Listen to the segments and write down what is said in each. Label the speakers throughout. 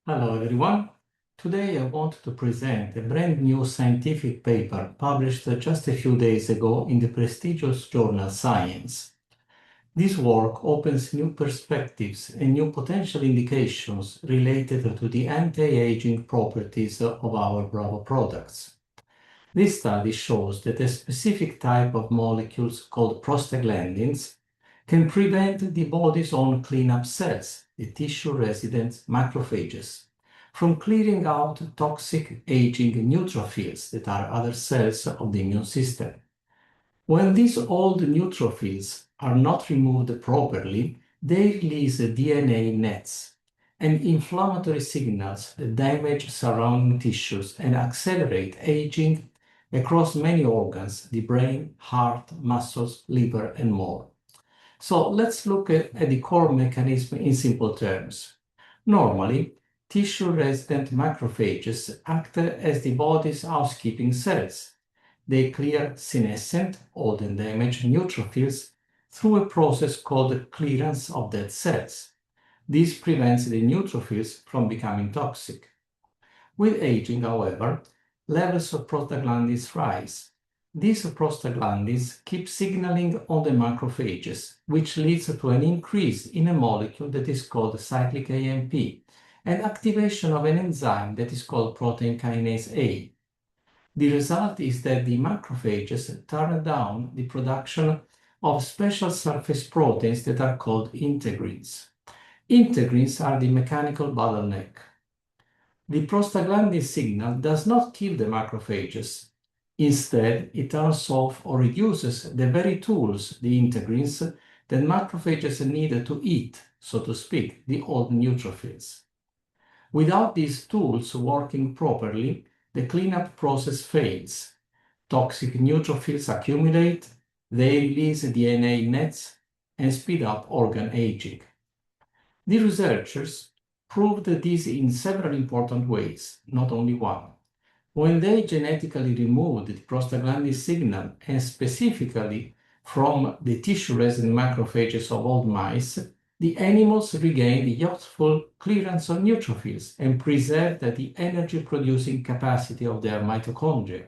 Speaker 1: Hello everyone. Today I want to present a brand new scientific paper published just a few days ago in the prestigious journal Science. This work opens new perspectives and new potential indications related to the anti-aging properties of our Bravo products. This study shows that a specific type of molecules called prostaglandins can prevent the body's own cleanup cells, the tissue-resident macrophages, from clearing out toxic aging neutrophils that are other cells of the immune system. When these old neutrophils are not removed properly, they release DNA nets and inflammatory signals that damage surrounding tissues and accelerate aging across many organs, the brain, heart, muscles, liver, and more. So let's look at the core mechanism in simple terms. Normally, tissue-resident macrophages act as the body's housekeeping cells. They clear senescent, old and damaged neutrophils through a process called clearance of dead cells. This prevents the neutrophils from becoming toxic. With aging, however, levels of prostaglandins rise. These prostaglandins keep signaling on the macrophages, which leads to an increase in a molecule that is called cyclic AMP and activation of an enzyme that is called protein kinase A. The result is that the macrophages turn down the production of special surface proteins that are called integrins. Integrins are the mechanical bottleneck. The prostaglandin signal does not kill the macrophages. Instead, it turns off or reduces the very tools, the integrins, that macrophages need to eat, so to speak, the old neutrophils. Without these tools working properly, the cleanup process fails. Toxic neutrophils accumulate, they release DNA nets, and speed up organ aging. The researchers proved this in several important ways, not only one. When they genetically removed the prostaglandin signal, and specifically from the tissue-resident macrophages of old mice, the animals regained youthful clearance of neutrophils and preserved the energy-producing capacity of their mitochondria.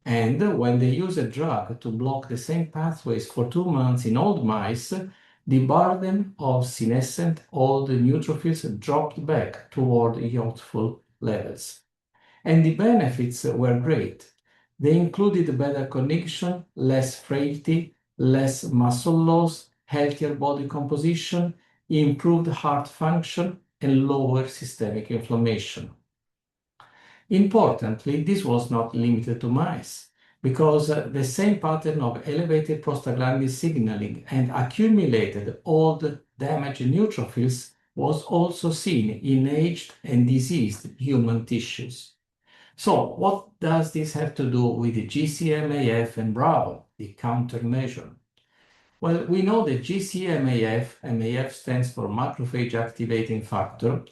Speaker 1: And when they used a drug to block the same pathways for 2 months in old mice, the burden of senescent old neutrophils dropped back toward youthful levels. And the benefits were great. They included better cognition, less frailty, less muscle loss, healthier body composition, improved heart function, and lower systemic inflammation. Importantly, this was not limited to mice, because the same pattern of elevated prostaglandin signaling and accumulated old damaged neutrophils was also seen in aged and diseased human tissues. So, what does this have to do with the GcMAF and Bravo, the countermeasure? Well, we know that GcMAF, MAF stands for macrophage activating factor,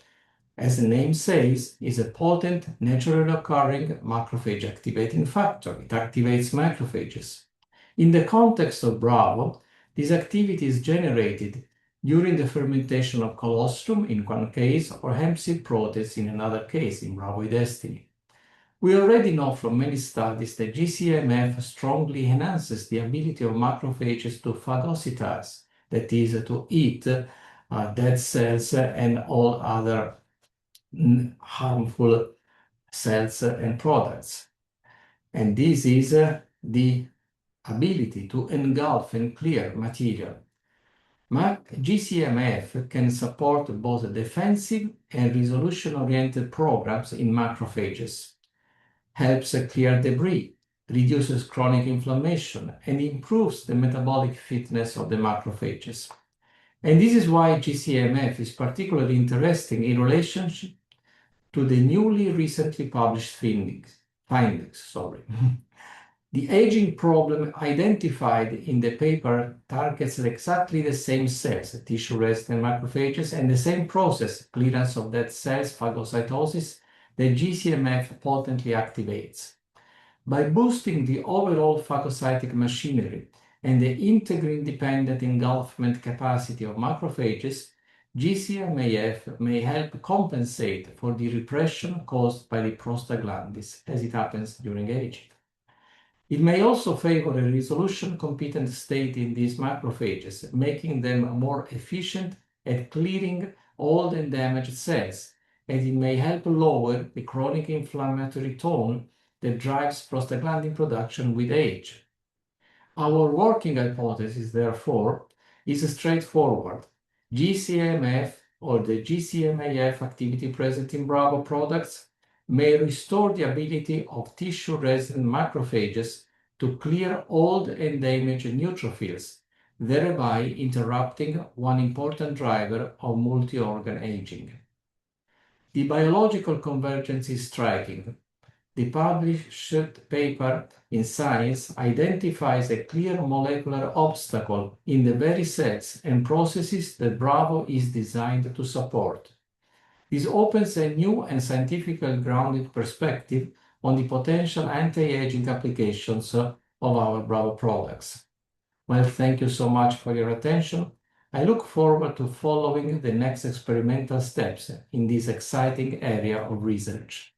Speaker 1: as the name says, is a potent, naturally occurring macrophage activating factor. It activates macrophages. In the context of Bravo, this activity is generated during the fermentation of colostrum in one case, or hemp seed protease in another case, in Bravo destiny. We already know from many studies that GcMAF strongly enhances the ability of macrophages to phagocytize, that is, to eat dead cells and all other harmful cells and products. And this is the ability to engulf and clear material. GcMAF can support both defensive and resolution-oriented programs in macrophages, helps clear debris, reduces chronic inflammation, and improves the metabolic fitness of the macrophages. And this is why GcMAF is particularly interesting in relationship to the recently published findings. The aging problem identified in the paper targets exactly the same cells, tissue-resident macrophages, and the same process, clearance of dead cells, phagocytosis, that GcMAF potently activates. By boosting the overall phagocytic machinery and the integrin-dependent engulfment capacity of macrophages, GcMAF may help compensate for the repression caused by the prostaglandins, as it happens during aging. It may also favor a resolution-competent state in these macrophages, making them more efficient at clearing old and damaged cells, and it may help lower the chronic inflammatory tone that drives prostaglandin production with age. Our working hypothesis, therefore, is straightforward. GcMF or the GcMAF activity present in Bravo products may restore the ability of tissue-resident macrophages to clear old and damaged neutrophils, thereby interrupting one important driver of multi-organ aging. The biological convergence is striking. The published paper in Science identifies a clear molecular obstacle in the very cells and processes that Bravo is designed to support. This opens a new and scientifically grounded perspective on the potential anti-aging applications of our Bravo products. Well, thank you so much for your attention. I look forward to following the next experimental steps in this exciting area of research.